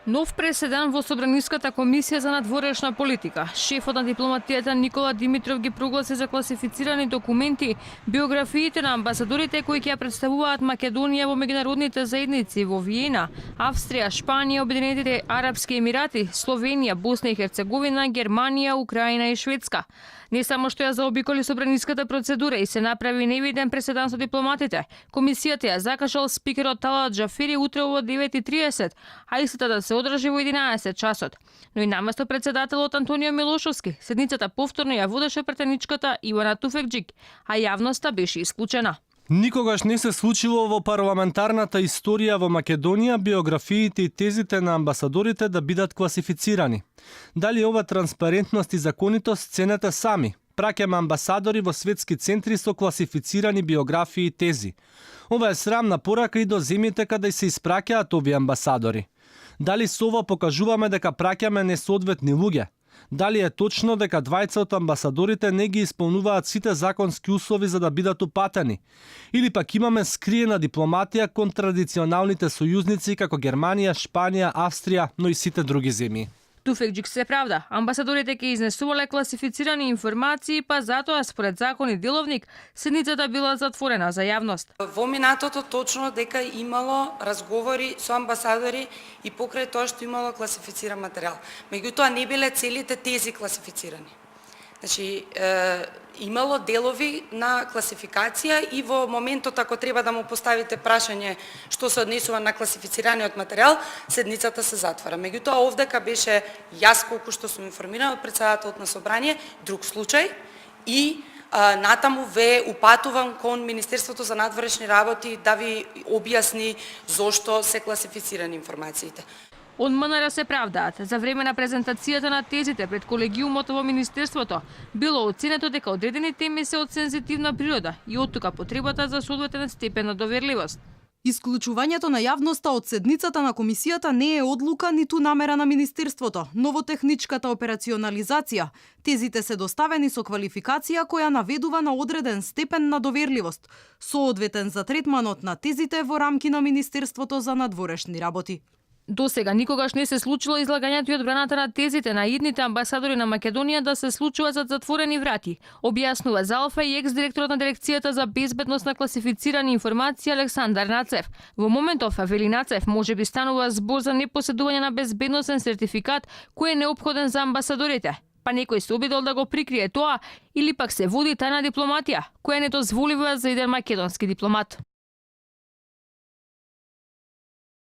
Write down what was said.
Нов преседан во Собраниската комисија за надворешна политика. Шефот на дипломатијата Никола Димитров ги прогласи за класифицирани документи биографиите на амбасадорите кои ќе ја представуваат Македонија во меѓународните заедници во Виена, Австрија, Шпанија, Обединетите Арапски Емирати, Словенија, Босна и Херцеговина, Германија, Украина и Шведска. Не само што ја заобиколи собраниската процедура и се направи невиден преседан со дипломатите, комисијата ја закажал спикерот Талат Джафери утре во 9:30, а истата да се одржи во 11 часот. Но и наместо председателот Антонио Милошовски, седницата повторно ја водеше претеничката Ивана Туфекџик, а јавноста беше исклучена. Никогаш не се случило во парламентарната историја во Македонија биографиите и тезите на амбасадорите да бидат класифицирани. Дали ова транспарентност и законитост ценете сами? Праќаме амбасадори во светски центри со класифицирани биографии и тези. Ова е срамна порака и до земјите каде се испраќаат овие амбасадори. Дали со ова покажуваме дека праќаме несоодветни луѓе? Дали е точно дека двајца од амбасадорите не ги исполнуваат сите законски услови за да бидат упатени? Или пак имаме скриена дипломатија кон традиционалните сојузници како Германија, Шпанија, Австрија, но и сите други земји? Туфекџик се правда. Амбасадорите ќе изнесувале класифицирани информации, па затоа според закон и деловник седницата била затворена за јавност. Во минатото точно дека имало разговори со амбасадори и покрај тоа што имало класифициран материјал. Меѓутоа не биле целите тези класифицирани. Значи, имало делови на класификација и во моментот ако треба да му поставите прашање што се однесува на класифицираниот материјал, седницата се затвора. Меѓутоа овдека беше јас колку што сум информирана од председателот на собрание, друг случај и натаму ве упатувам кон Министерството за надворешни работи да ви објасни зошто се класифицирани информациите. Од МНР се правдаат. За време на презентацијата на тезите пред колегиумот во Министерството било оценето дека одредени теми се од сензитивна природа и оттука потребата за соодветен степен на доверливост. Исклучувањето на јавноста од седницата на комисијата не е одлука ниту намера на Министерството, но во техничката операционализација. Тезите се доставени со квалификација која наведува на одреден степен на доверливост, соодветен за третманот на тезите во рамки на Министерството за надворешни работи. До сега никогаш не се случило излагањето и одбраната на тезите на идните амбасадори на Македонија да се случува зад затворени врати, објаснува за Алфа и екс-директорот на дирекцијата за безбедност на класифицирани информации Александар Нацев. Во моментов, вели Нацев, можеби станува збор за непоседување на безбедносен сертификат кој е неопходен за амбасадорите. Па некој се обидел да го прикрие тоа или пак се води тајна дипломатија, која не дозволива за еден македонски дипломат.